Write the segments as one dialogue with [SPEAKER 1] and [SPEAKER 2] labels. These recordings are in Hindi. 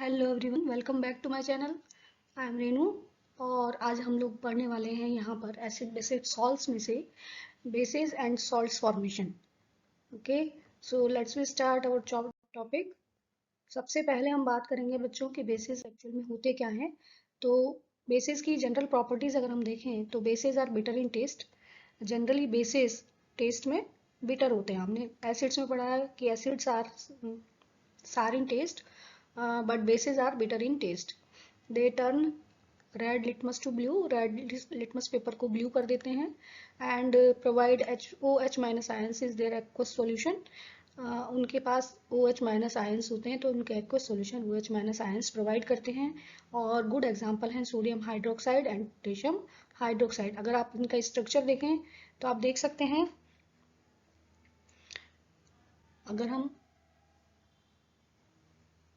[SPEAKER 1] Hello everyone, welcome back to my channel. I am Renu और आज हम लोग पढ़ने वाले हैं यहाँ पर एसिड बेसिक सॉल्ट्स में से bases and salts formation. Okay, so let's we start our topic. सबसे पहले हम बात करेंगे बच्चों के बेसेस एक्चुअल में होते क्या हैं। तो बेसेस की जनरल प्रॉपर्टीज अगर हम देखें तो bases are bitter in taste. Generally bases taste में बिटर होते हैं। हमने एसिड्स में पढ़ा है कि acids are sour in taste, but bases are bitter in taste. They turn red litmus to blue, red litmus paper को ब्लू कर देते हैं and provide OH minus ions is there aqueous solution. उनके पास OH माइनस आयंस होते हैं तो उनके aqueous solution OH minus ions provide करते हैं। और गुड एग्जांपल हैं sodium hydroxide and potassium hydroxide. अगर आप इनका स्ट्रक्चर देखें तो आप देख सकते हैं, अगर हम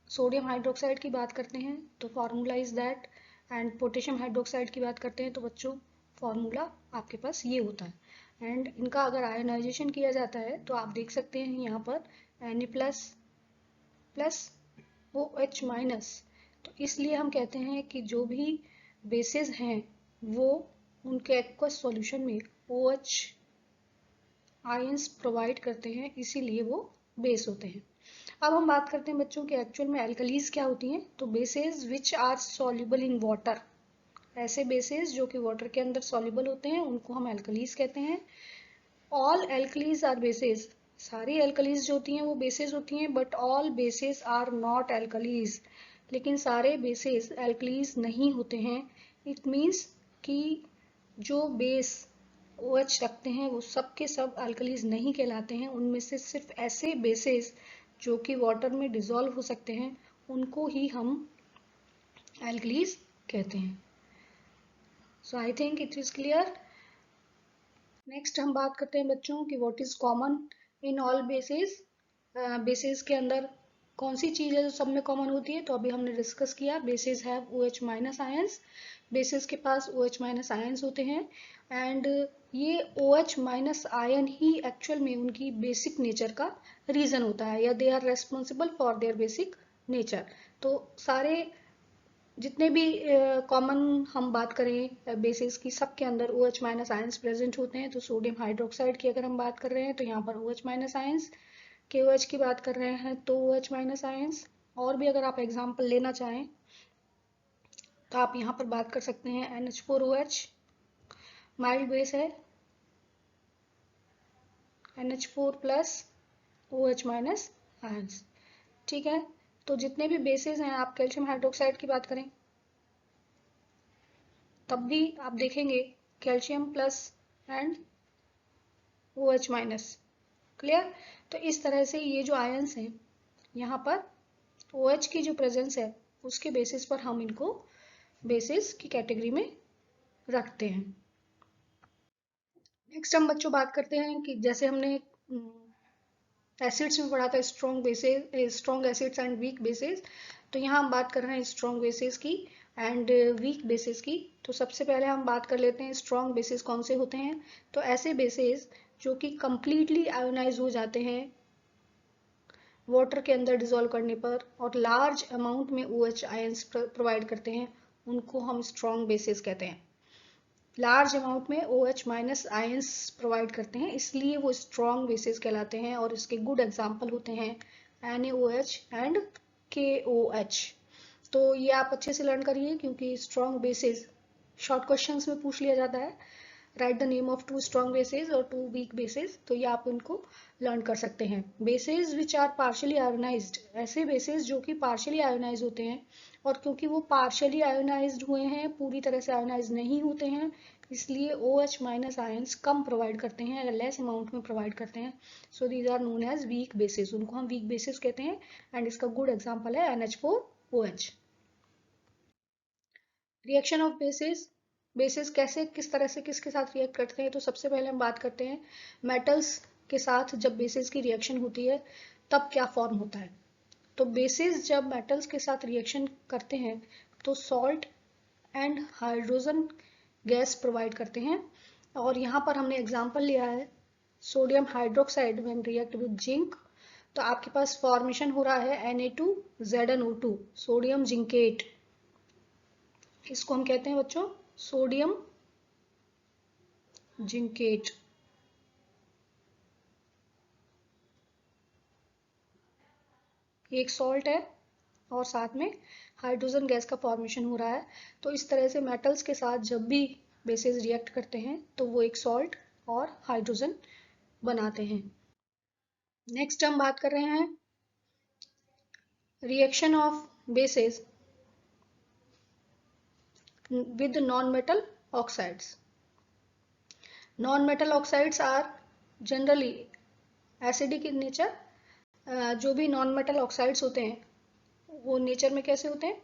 [SPEAKER 1] सोडियम हाइड्रोक्साइड की बात करते हैं तो formula is that, and potassium hydroxide की बात करते हैं तो बच्चों फार्मूला आपके पास ये होता है। एंड इनका अगर आयनाइजेशन किया जाता है तो आप देख सकते हैं यहाँ पर Na plus plus OH minus. तो इसलिए हम कहते हैं कि जो भी बेसेस हैं वो उनके एक्वस सॉल्यूशन में OH आयंस प्रोवाइड करते हैं, इसीलिए वो बेस होते हैं। अब हम बात करते हैं बच्चों के एक्चुअल में एल्कलीज क्या होती हैं। तो bases which are soluble in water, ऐसे बेसेस जो कि वाटर के अंदर सॉल्युबल होते हैं उनको हम एल्कलीज कहते हैं। ऑल एल्कलीज आर बेसेस, सारी एल्कलीज जो होती हैं वो बेसेस होती हैं, but all bases are not alkalis, लेकिन सारे बेसेस एल्कलीज नहीं होते हैं। इट मीन्स कि जो बेस OH रखते हैं वो सब के सब अल्कलीज नहीं कहलाते हैं। उनमें से सिर्फ ऐसे बेसेस जो कि वाटर में डिसॉल्व हो सकते हैं उनको ही हम एल्कलीज कहते हैं। So I think it is clear. Next हम बात करते हैं बच्चों कि what is common in all bases. Bases के अंदर कौन सी चीज़ है जो सब में कॉमन होती है। तो अभी हमने डिस्कस किया, bases have OH minus ions. Bases के पास OH माइनस आयंस होते हैं एंड ये OH माइनस आयन ही एक्चुअल में उनकी बेसिक नेचर का रीजन होता है, या they are responsible for their basic nature. तो सारे जितने भी कॉमन हम बात करें बेसिस की, सबके अंदर OH माइनस आयंस प्रेजेंट होते हैं। तो सोडियम हाइड्रोक्साइड की अगर हम बात कर रहे हैं तो यहाँ पर OH माइनस आयंस, KOH की बात कर रहे हैं तो OH माइनस आयंस। और भी अगर आप एग्जांपल लेना चाहें तो आप यहाँ पर बात कर सकते हैं NH4OH, माइल्ड बेस है, NH4 plus OH minus ions. ठीक है, तो जितने भी बेसिस हैं, आप कैल्शियम हाइड्रोक्साइड की बात करें तब भी आप देखेंगे calcium plus and OH minus. Clear. तो इस तरह से ये जो आयंस हैं यहाँ पर OH की जो प्रेजेंस है उसके बेसिस पर हम इनको बेसिस की कैटेगरी में रखते हैं। नेक्स्ट हम बच्चों बात करते हैं कि जैसे हमने एसिड्स में पढ़ा था strong bases, strong acids and weak bases. तो यहाँ हम बात कर रहे हैं स्ट्रॉन्ग बेसिस की एंड वीक बेसिस की। तो सबसे पहले हम बात कर लेते हैं स्ट्रॉन्ग बेसिस कौन से होते हैं। तो ऐसे बेसिस जो कि कंप्लीटली आयोनाइज हो जाते हैं वाटर के अंदर डिजोल्व करने पर और लार्ज अमाउंट में OH आयंस प्रोवाइड करते हैं, उनको हम स्ट्रॉन्ग बेसिस कहते हैं। लार्ज अमाउंट में OH माइनस आयंस प्रोवाइड करते हैं, इसलिए वो स्ट्रॉन्ग बेसिस कहलाते हैं। और इसके गुड एग्जांपल होते हैं NaOH एंड KOH। तो ये आप अच्छे से लर्न करिए क्योंकि स्ट्रॉन्ग बेसिस शॉर्ट क्वेश्चंस में पूछ लिया जाता है। Right the name of 2 strong bases और 2 वीक बेसिस, तो ये आप इनको लर्न कर सकते हैं। Bases which are partially ionised, ऐसे बेसिस जो कि पार्शियली आयोनाइज होते हैं, और क्योंकि वो पार्शियली आयोनाइज्ड हुए हैं, पूरी तरह से आयोनाइज नहीं होते हैं, इसलिए OH माइनस आयंस कम प्रोवाइड करते हैं, लेस अमाउंट में प्रोवाइड करते हैं। So these are known as weak bases, उनको हम वीक बेसिस कहते हैं। एंड इसका गुड एग्जाम्पल है NH4OH। Reaction of basis, basis कैसे किस तरह से किसके साथ रिएक्ट करते हैं। तो सबसे पहले हम बात करते हैं मेटल्स के साथ जब बेसिस की रिएक्शन होती है तब क्या फॉर्म होता है। तो बेसिस जब मेटल्स के साथ रिएक्शन करते हैं तो salt and hydrogen gas provide करते हैं। और यहाँ पर हमने एग्जांपल लिया है sodium hydroxide when react with zinc तो आपके पास फॉर्मेशन हो रहा है Na2ZnO2, सोडियम जिंकेट। इसको हम कहते हैं बच्चों सोडियम जिंकेट। ये एक सॉल्ट है और साथ में हाइड्रोजन गैस का फॉर्मेशन हो रहा है। तो इस तरह से मेटल्स के साथ जब भी बेसेस रिएक्ट करते हैं तो वो एक सॉल्ट और हाइड्रोजन बनाते हैं। नेक्स्ट हम बात कर रहे हैं reaction of bases with non metal oxides. Non metal oxides are generally acidic in nature. जो भी नॉन मेटल ऑक्साइड्स होते हैं वो नेचर में कैसे होते हैं,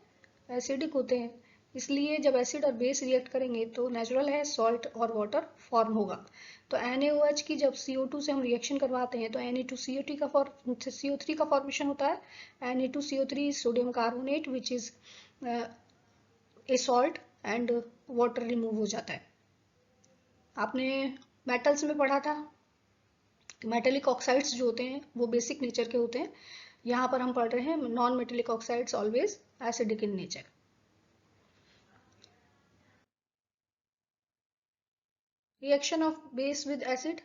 [SPEAKER 1] एसिडिक होते हैं। इसलिए जब एसिड और बेस रिएक्ट करेंगे तो नेचुरल है सॉल्ट और वाटर फॉर्म होगा। तो NaOH की जब CO2 से हम रिएक्शन करवाते हैं तो Na2CO3 का फॉर्मेशन होता है। Na2CO3 sodium carbonate which is a salt and water remove हो जाता है। आपने मेटल्स में पढ़ा था मेटेलिक ऑक्साइड्स जो होते हैं वो बेसिक नेचर के होते हैं। यहाँ पर हम पढ़ रहे हैं non metallic oxides always acidic in nature. Reaction of base with acid.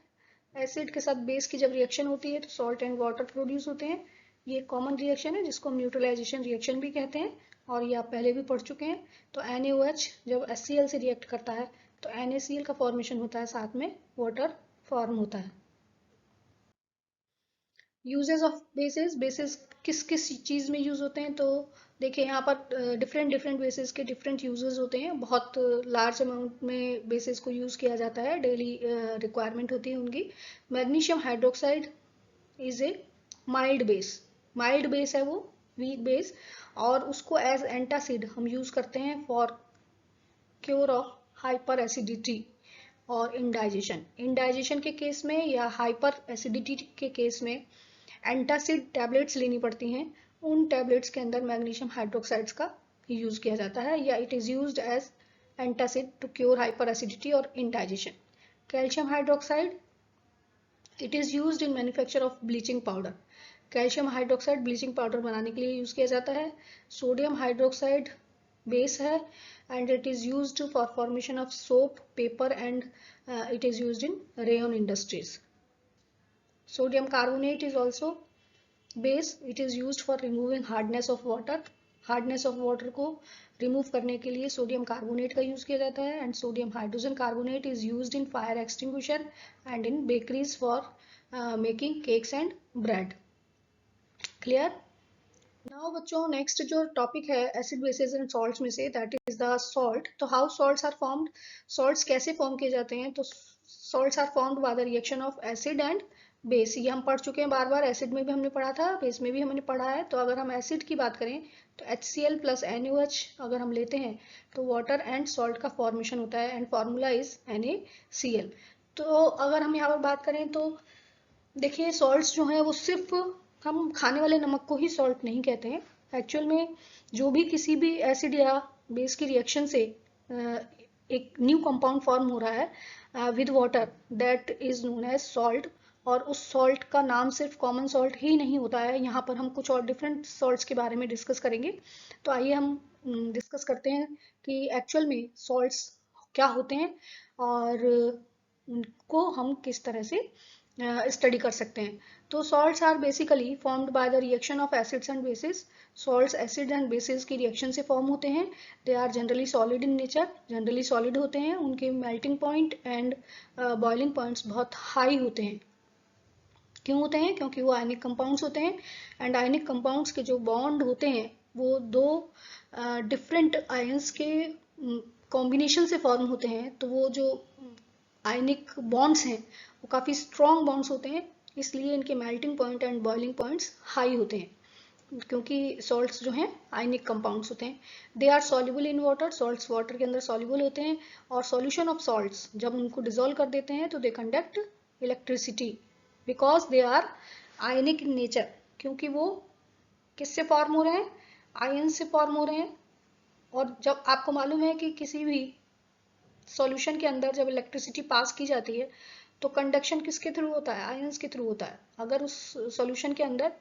[SPEAKER 1] Acid के साथ बेस की जब रिएक्शन होती है तो सॉल्ट एंड वाटर प्रोड्यूस होते हैं। ये कॉमन रिएक्शन है जिसको हम न्यूट्रलाइजेशन रिएक्शन भी कहते हैं और ये आप पहले भी पढ़ चुके हैं। तो NaOH जब HCl से रिएक्ट करता है तो NaCl का फॉर्मेशन होता है, साथ में वाटर फॉर्म होता है। Uses of basis. बेसिस किस किस चीज़ में यूज़ होते हैं तो देखिए यहाँ पर डिफरेंट डिफरेंट बेसिस के डिफरेंट यूजेस होते हैं। बहुत लार्ज अमाउंट में बेसिस को यूज़ किया जाता है, डेली रिक्वायरमेंट होती है उनकी। Magnesium hydroxide is a mild base. Mild base है वो, वीक बेस, और उसको एज एंटासिड हम यूज़ करते हैं for cure of hyper acidity और इंडाइजेशन। इंडाइजेशन के केस में या हाइपर एसिडिटी के केस में एंटासिड टैबलेट्स लेनी पड़ती हैं। उन टैबलेट्स के अंदर मैग्नीशियम हाइड्रोक्साइड्स का यूज किया जाता है या it is used as antacid to cure hyper acidity और indigestion. Calcium hydroxide it is used in manufacture of bleaching powder. Calcium hydroxide bleaching powder बनाने के लिए यूज किया जाता है। सोडियम हाइड्रोक्साइड बेस है and it is used for formation of soap, paper and it is used in rayon industries. Sodium carbonate is also base. It is used for removing hardness of water. Hardness of water को remove करने के लिए सोडियम कार्बोनेट का यूज किया जाता है। And sodium hydrogen carbonate is used in fire extinguisher and in bakeries for making cakes and bread. Clear? Now बच्चों नेक्स्ट जो टॉपिक है एसिड बेसिस एंड सॉल्ट्स में से दैट इज द सॉल्ट। तो how salts are formed. Salts कैसे फॉर्म किए जाते हैं तो salts are formed by the reaction of acid and base. ये हम पढ़ चुके हैं बार बार, एसिड में भी हमने पढ़ा था, बेस में भी हमने पढ़ा है। तो अगर हम एसिड की बात करें तो HCl प्लस NaOH अगर हम लेते हैं तो वाटर एंड सॉल्ट का फॉर्मेशन होता है एंड फॉर्मूला इज NaCl। तो अगर हम यहाँ पर बात करें तो देखिए सॉल्ट्स जो हैं वो सिर्फ हम खाने वाले नमक को ही सॉल्ट नहीं कहते हैं। एक्चुअल में जो भी किसी भी एसिड या बेस की रिएक्शन से एक न्यू कंपाउंड फॉर्म हो रहा है with water that is known as salt. और उस सॉल्ट का नाम सिर्फ कॉमन सॉल्ट ही नहीं होता है। यहाँ पर हम कुछ और डिफरेंट सॉल्ट्स के बारे में डिस्कस करेंगे। तो आइए हम डिस्कस करते हैं कि एक्चुअल में सॉल्ट्स क्या होते हैं और उनको हम किस तरह से स्टडी कर सकते हैं। तो salts are basically formed by the reaction of acids and bases. Salts acid and bases की रिएक्शन से फॉर्म होते हैं। They are generally solid in nature, generally solid होते हैं। उनके melting point and boiling points बहुत हाई होते हैं। क्यों होते हैं? क्योंकि वो आयनिक कंपाउंड्स होते हैं एंड आयनिक कंपाउंड्स के जो बॉन्ड होते हैं वो दो डिफरेंट आयंस के कॉम्बिनेशन से फॉर्म होते हैं। तो वो जो आयनिक बॉन्ड्स हैं वो काफ़ी स्ट्रॉन्ग बॉन्ड्स होते हैं, इसलिए इनके melting point and boiling points high होते हैं क्योंकि सॉल्ट्स जो हैं आयनिक कंपाउंड्स होते हैं। They are soluble in water. Salts water के अंदर सॉल्युबल होते हैं और सॉल्यूशन ऑफ सॉल्ट्स जब उनको डिजोल्व कर देते हैं तो they conduct electricity because they are ionic in nature. क्योंकि वो किससे फॉर्म हो रहे हैं? आयन से फॉर्म हो रहे हैं। और जब आपको मालूम है कि किसी भी सॉल्यूशन के अंदर जब इलेक्ट्रिसिटी पास की जाती है तो कंडक्शन किसके थ्रू होता है? आयंस के थ्रू होता है। अगर उस सॉल्यूशन के अंदर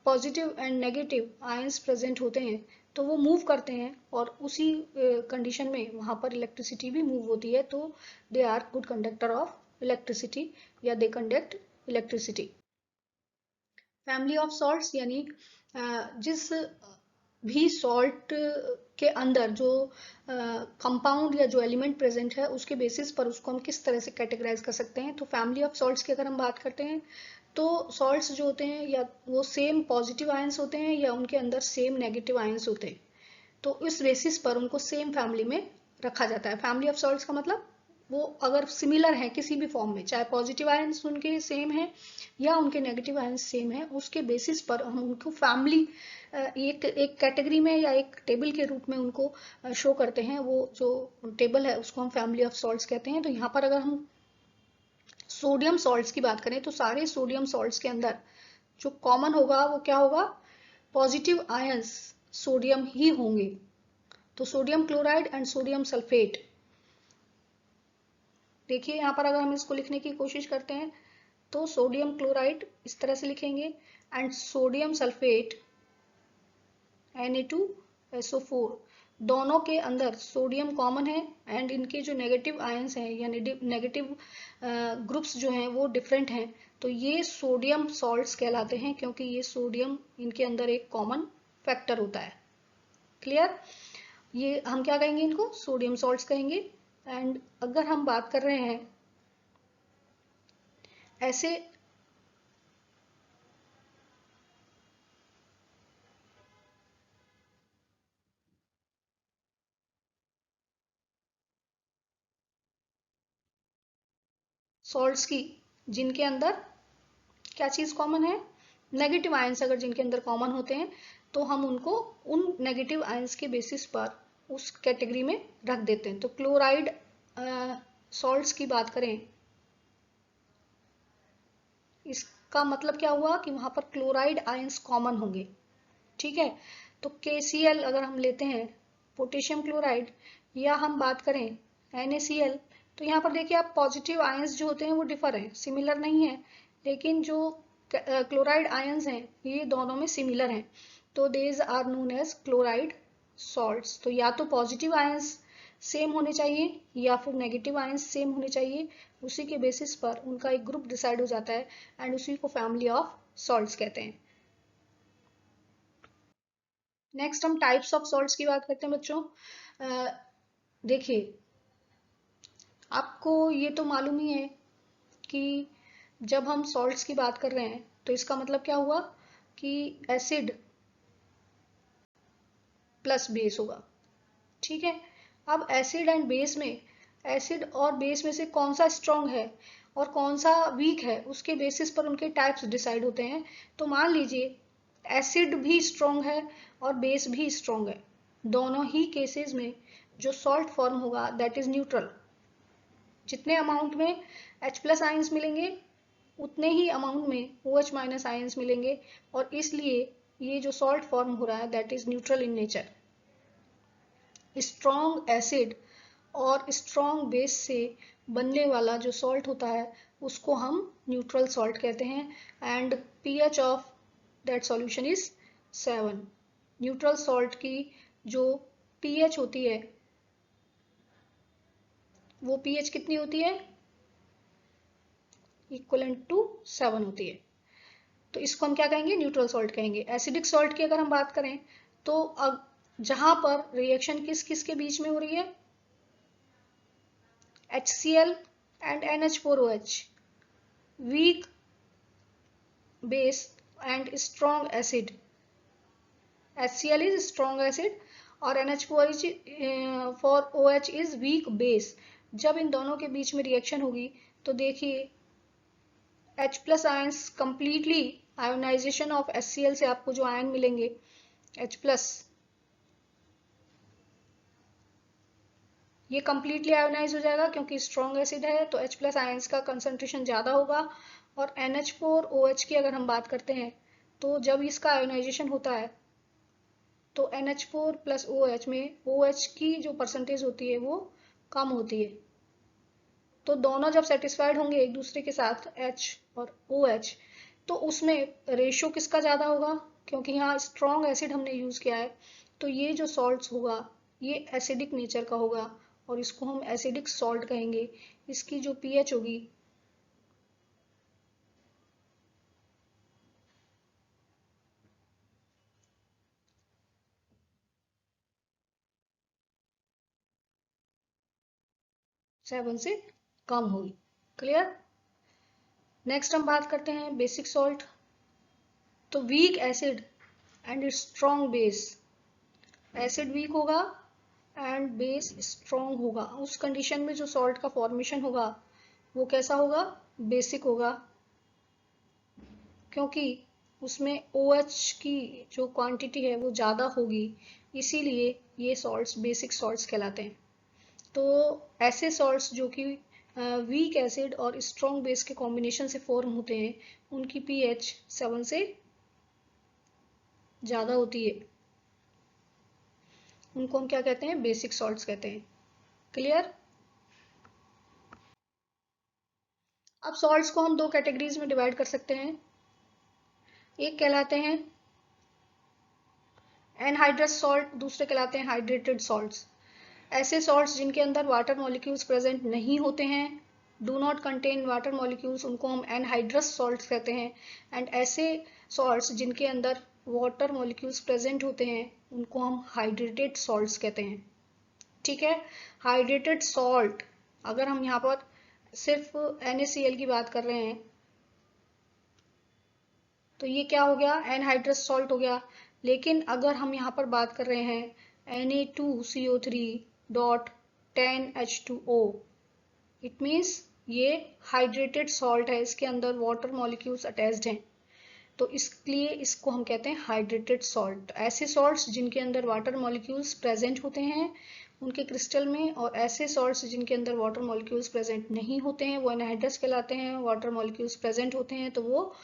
[SPEAKER 1] positive and negative ions present होते हैं तो वो मूव करते हैं, और उसी कंडीशन में वहां पर इलेक्ट्रिसिटी भी मूव होती है, तो they are good conductor of electricity, या they conduct electricity. Family of salts यानी जिस भी सॉल्ट के अंदर जो कंपाउंड या जो एलिमेंट प्रेजेंट है उसके बेसिस पर उसको हम किस तरह से कैटेगराइज कर सकते हैं। तो फैमिली ऑफ सॉल्ट्स की अगर हम बात करते हैं तो सॉल्ट्स जो होते हैं या वो सेम पॉजिटिव आयंस होते हैं या उनके अंदर सेम नेगेटिव आयंस होते हैं, तो इस बेसिस पर उनको सेम फैमिली में रखा जाता है। फैमिली ऑफ सॉल्ट्स का मतलब वो अगर सिमिलर है किसी भी फॉर्म में, चाहे पॉजिटिव आयंस उनके सेम है या उनके नेगेटिव आयंस सेम है, उसके बेसिस पर हम उनको फैमिली एक कैटेगरी में या एक टेबल के रूप में उनको शो करते हैं। वो जो टेबल है उसको हम फैमिली ऑफ सॉल्ट्स कहते हैं। तो यहाँ पर अगर हम सोडियम सॉल्ट्स की बात करें तो सारे सोडियम सॉल्ट्स के अंदर जो कॉमन होगा वो क्या होगा? पॉजिटिव आयंस सोडियम ही होंगे। तो sodium chloride and sodium sulphate, देखिए यहाँ पर अगर हम इसको लिखने की कोशिश करते हैं तो सोडियम क्लोराइड इस तरह से लिखेंगे एंड सोडियम सल्फेट Na2SO4, दोनों के अंदर सोडियम कॉमन है एंड इनके जो नेगेटिव आयंस हैं या नेगेटिव ग्रुप्स जो हैं वो डिफरेंट हैं। तो ये सोडियम सॉल्ट्स कहलाते हैं क्योंकि ये सोडियम इनके अंदर एक कॉमन फैक्टर होता है। क्लियर? ये हम क्या कहेंगे? इनको सोडियम सॉल्ट्स कहेंगे। एंड अगर हम बात कर रहे हैं ऐसे सॉल्ट्स की जिनके अंदर क्या चीज कॉमन है? नेगेटिव आयंस अगर जिनके अंदर कॉमन होते हैं तो हम उनको उन नेगेटिव आयंस के बेसिस पर उस कैटेगरी में रख देते हैं। तो क्लोराइड सॉल्ट्स की बात करें, इसका मतलब क्या हुआ कि वहां पर क्लोराइड आयंस कॉमन होंगे। ठीक है, तो KCl अगर हम लेते हैं पोटेशियम क्लोराइड, या हम बात करें NaCl, तो यहाँ पर देखिए आप पॉजिटिव आयंस जो होते हैं वो डिफर हैं, सिमिलर नहीं है, लेकिन जो क्लोराइड आयंस हैं ये दोनों में सिमिलर हैं। तो these are known as chloride salts. तो या तो पॉजिटिव आयंस सेम होने चाहिए या फिर नेगेटिव आयंस सेम होने चाहिए, उसी के बेसिस पर उनका एक ग्रुप डिसाइड हो जाता है एंड उसी को फैमिली ऑफ सॉल्ट्स कहते हैं। नेक्स्ट हम टाइप्स ऑफ सॉल्ट्स की बात करते हैं बच्चों। देखिए आपको ये तो मालूम ही है कि जब हम सॉल्ट्स की बात कर रहे हैं तो इसका मतलब क्या हुआ कि एसिड प्लस बेस होगा। ठीक है, अब एसिड एंड बेस में, एसिड और बेस में से कौन सा स्ट्रॉन्ग है और कौन सा वीक है उसके बेसिस पर उनके टाइप्स डिसाइड होते हैं। तो मान लीजिए एसिड भी स्ट्रॉन्ग है और बेस भी स्ट्रॉन्ग है, दोनों ही केसेस में जो सॉल्ट फॉर्म होगा दैट इज न्यूट्रल। जितने अमाउंट में H+ आयंस मिलेंगे उतने ही अमाउंट में OH- आयंस मिलेंगे, और इसलिए ये जो सॉल्ट फॉर्म हो रहा है that is neutral in nature. Strong acid और स्ट्रॉन्ग बेस से बनने वाला जो सॉल्ट होता है उसको हम न्यूट्रल सॉल्ट कहते हैं। And pH of that solution is 7। Neutral salt की जो pH होती है वो pH कितनी होती है? इक्वलेंट टू 7 होती है। तो इसको हम क्या कहेंगे? न्यूट्रल सॉल्ट कहेंगे। एसिडिक सॉल्ट की अगर हम बात करें तो अब जहां पर रिएक्शन किस किस के बीच में हो रही है? HCl and NH4OH, weak base and strong acid. HCl is strong acid और NH4OH इज वीक बेस। जब इन दोनों के बीच में रिएक्शन होगी तो देखिए H+ ions completely ionisation of HCl से आपको जो आयन मिलेंगे H+, ये कंप्लीटली आयोनाइज हो जाएगा क्योंकि स्ट्रॉन्ग एसिड है तो H+ आयंस का कंसंट्रेशन ज्यादा होगा। और NH4OH की अगर हम बात करते हैं तो जब इसका आयोनाइजेशन होता है तो NH4+OH में OH की जो परसेंटेज होती है वो कम होती है। तो दोनों जब सेटिस्फाइड होंगे एक दूसरे के साथ H और OH, तो उसमें रेशियो किसका ज़्यादा होगा, क्योंकि यहाँ स्ट्रॉन्ग एसिड हमने यूज़ किया है, तो ये जो सॉल्ट्स होगा ये एसिडिक नेचर का होगा और इसको हम एसिडिक सॉल्ट कहेंगे। इसकी जो pH होगी 7 से कम होगी। क्लियर। नेक्स्ट हम बात करते हैं बेसिक सॉल्ट। तो weak acid and strong base, acid weak होगा एंड बेस स्ट्रॉन्ग होगा, उस कंडीशन में जो सॉल्ट का फॉर्मेशन होगा वो कैसा होगा, बेसिक होगा, क्योंकि उसमें OH की जो क्वांटिटी है वो ज़्यादा होगी, इसीलिए ये सॉल्ट्स बेसिक सॉल्ट्स कहलाते हैं। तो ऐसे सॉल्ट्स जो कि वीक एसिड और स्ट्रॉन्ग बेस के कॉम्बिनेशन से फॉर्म होते हैं, उनकी pH 7 से ज़्यादा होती है, उनको हम क्या कहते हैं, बेसिक सॉल्ट्स कहते हैं। क्लियर। अब सॉल्ट्स को हम दो कैटेगरीज में डिवाइड कर सकते हैं। एक कहलाते हैं एनहाइड्रस सॉल्ट, दूसरे कहलाते हैं हाइड्रेटेड सॉल्ट्स। ऐसे सॉल्ट्स जिनके अंदर वाटर मॉलिक्यूल्स प्रेजेंट नहीं होते हैं, do not contain water molecules, उनको हम एनहाइड्रस सॉल्ट्स कहते हैं। एंड ऐसे सॉल्ट्स जिनके अंदर वाटर मॉलिक्यूल्स प्रेजेंट होते हैं, उनको हम हाइड्रेटेड सॉल्ट्स कहते हैं। ठीक है। हाइड्रेटेड सॉल्ट, अगर हम यहाँ पर सिर्फ NaCl की बात कर रहे हैं तो ये क्या हो गया, एनहाइड्रस सॉल्ट हो गया। लेकिन अगर हम यहाँ पर बात कर रहे हैं Na2CO3 dot 10H2O, it means ये हाइड्रेटेड सॉल्ट है, इसके अंदर वाटर मॉलिक्यूल्स अटैच्ड हैं, तो इसलिए इसको हम कहते हैं हाइड्रेटेड सॉल्ट। ऐसे सॉल्ट्स जिनके अंदर वाटर मॉलिक्यूल्स प्रेजेंट होते हैं उनके क्रिस्टल में, और ऐसे सॉल्ट्स जिनके अंदर वाटर मॉलिक्यूल्स प्रेजेंट नहीं होते हैं वो एनहाइड्रस कहलाते हैं, वाटर मॉलिक्यूल्स प्रेजेंट होते हैं तो वो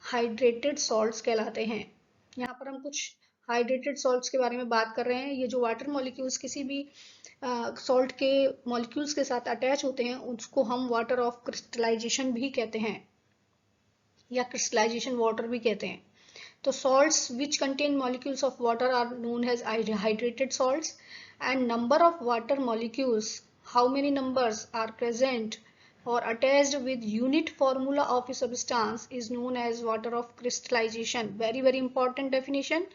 [SPEAKER 1] हाइड्रेटेड सॉल्ट्स कहलाते हैं। यहाँ पर हम कुछ हाइड्रेटेड सॉल्ट्स के बारे में बात कर रहे हैं। ये जो वाटर मॉलिक्यूल्स किसी भी सॉल्ट के मॉलिक्यूल्स के साथ अटैच होते हैं उसको हम वाटर ऑफ क्रिस्टलाइजेशन भी कहते हैं, या क्रिस्टलाइजेशन वाटर भी कहते हैं। तो salts which contain molecules of water are known as hydrated salts, and number of water molecules, how many numbers are present or attached with unit formula of a substance is known as water of crystallization. Very very important definition.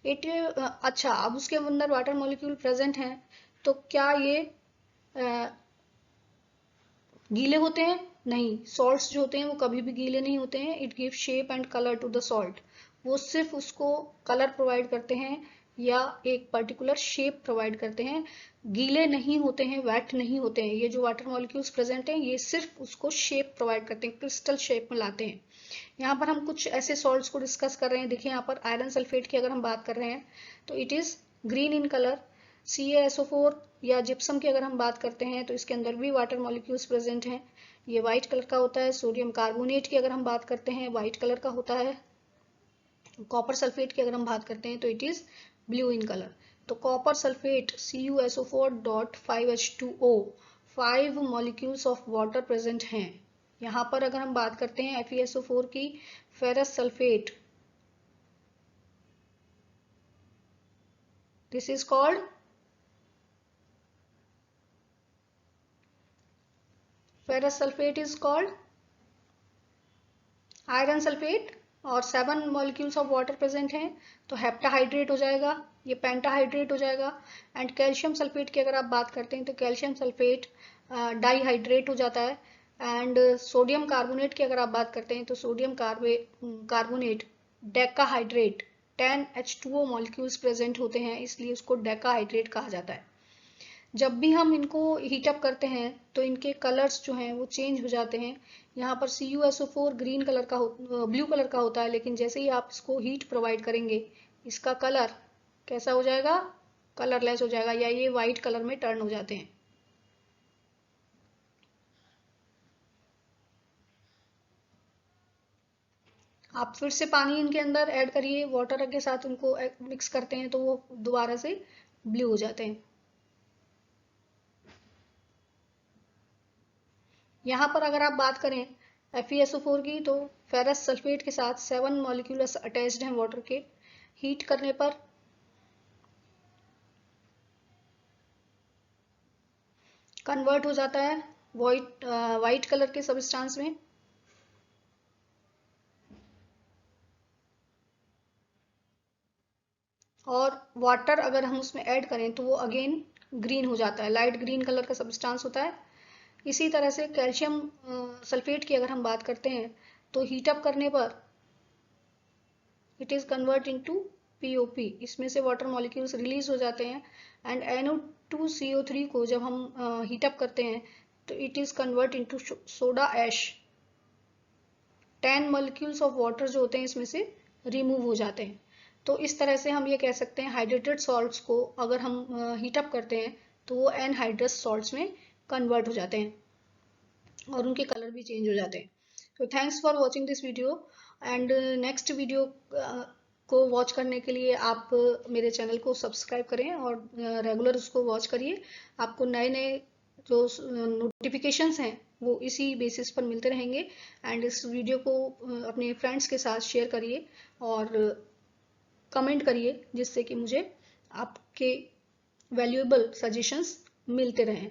[SPEAKER 1] It अच्छा, अब उसके अंदर वाटर मॉलिक्यूल प्रेजेंट हैं तो क्या ये गीले होते हैं? नहीं, सॉल्ट्स जो होते हैं वो कभी भी गीले नहीं होते हैं। It give shape and colour to the salt, वो सिर्फ उसको कलर प्रोवाइड करते हैं या एक पर्टिकुलर शेप प्रोवाइड करते हैं, गीले नहीं होते हैं, वेट नहीं होते हैं। ये जो वाटर मॉलिक्यूल्स प्रेजेंट हैं ये सिर्फ उसको शेप प्रोवाइड करते हैं, क्रिस्टल शेप में लाते हैं। यहाँ पर हम कुछ ऐसे सॉल्ट्स को डिस्कस कर रहे हैं। देखिए यहाँ पर आयरन सल्फेट की अगर हम बात कर रहे हैं तो it is green in colour. CaSO4 या जिप्सम की अगर हम बात करते हैं तो इसके अंदर भी वाटर मॉलिक्यूल्स प्रेजेंट हैं, ये व्हाइट कलर का होता है। सोडियम कार्बोनेट की अगर हम बात करते हैं व्हाइट कलर का होता है। कॉपर सल्फेट की अगर हम बात करते हैं तो it is blue in colour. तो copper sulphate CuSO4.5H2O, 5 molecules of water present हैं। यहाँ पर अगर हम बात करते हैं FeSO4 की, ferrous sulphate, this is called ferrous sulphate is called iron sulphate, और 7 मॉलिक्यूल्स ऑफ वाटर प्रेजेंट हैं तो हेप्टाहाइड्रेट हो जाएगा, ये पेंटाहाइड्रेट हो जाएगा। एंड कैल्शियम सल्फेट की अगर आप बात करते हैं तो कैल्शियम सल्फेट डाईहाइड्रेट हो जाता है। एंड सोडियम कार्बोनेट की अगर आप बात करते हैं तो sodium carbonate decahydrate, 10H2O molecules present होते हैं, इसलिए उसको डेकाहाइड्रेट कहा जाता है। जब भी हम इनको हीटअप करते हैं तो इनके कलर्स जो हैं वो चेंज हो जाते हैं। यहाँ पर CuSO4 ग्रीन कलर का ब्लू कलर का होता है, लेकिन जैसे ही आप इसको हीट प्रोवाइड करेंगे इसका कलर कैसा हो जाएगा, कलरलेस हो जाएगा, या ये वाइट कलर में टर्न हो जाते हैं। आप फिर से पानी इनके अंदर ऐड करिए, वाटर के साथ उनको मिक्स करते हैं तो वो दोबारा से ब्लू हो जाते हैं। यहाँ पर अगर आप बात करें FeSO4 की, तो फेरस सल्फेट के साथ 7 मॉलिक्यूल्स अटैच्ड हैं वाटर के। हीट करने पर कन्वर्ट हो जाता है वाइट कलर के सब्सटेंस में। और वाटर अगर हम उसमें ऐड करें तो वो अगेन ग्रीन हो जाता है, लाइट ग्रीन कलर का सब्सटेंस होता है। इसी तरह से कैल्शियम सल्फेट की अगर हम बात करते हैं तो हीटअप करने पर it is convert into POP, इसमें से वाटर मॉलिक्यूल्स रिलीज हो जाते हैं। एंड NO2CO3 को जब हम हीटअप करते हैं तो it is convert into soda ash. 10 molecules of water जो होते हैं इसमें से रिमूव हो जाते हैं। तो इस तरह से हम ये कह सकते हैं हाइड्रेटेड सॉल्ट्स को अगर हम हीटअप करते हैं तो वो एनहाइड्रस सॉल्ट्स में कन्वर्ट हो जाते हैं और उनके कलर भी चेंज हो जाते हैं। तो thanks for watching this video, and next video को वॉच करने के लिए आप मेरे चैनल को सब्सक्राइब करें और रेगुलर उसको वॉच करिए। आपको नए नए जो नोटिफिकेशंस हैं वो इसी बेसिस पर मिलते रहेंगे। एंड इस वीडियो को अपने फ्रेंड्स के साथ शेयर करिए और कमेंट करिए, जिससे कि मुझे आपके वैल्यूएबल सजेशंस मिलते रहें।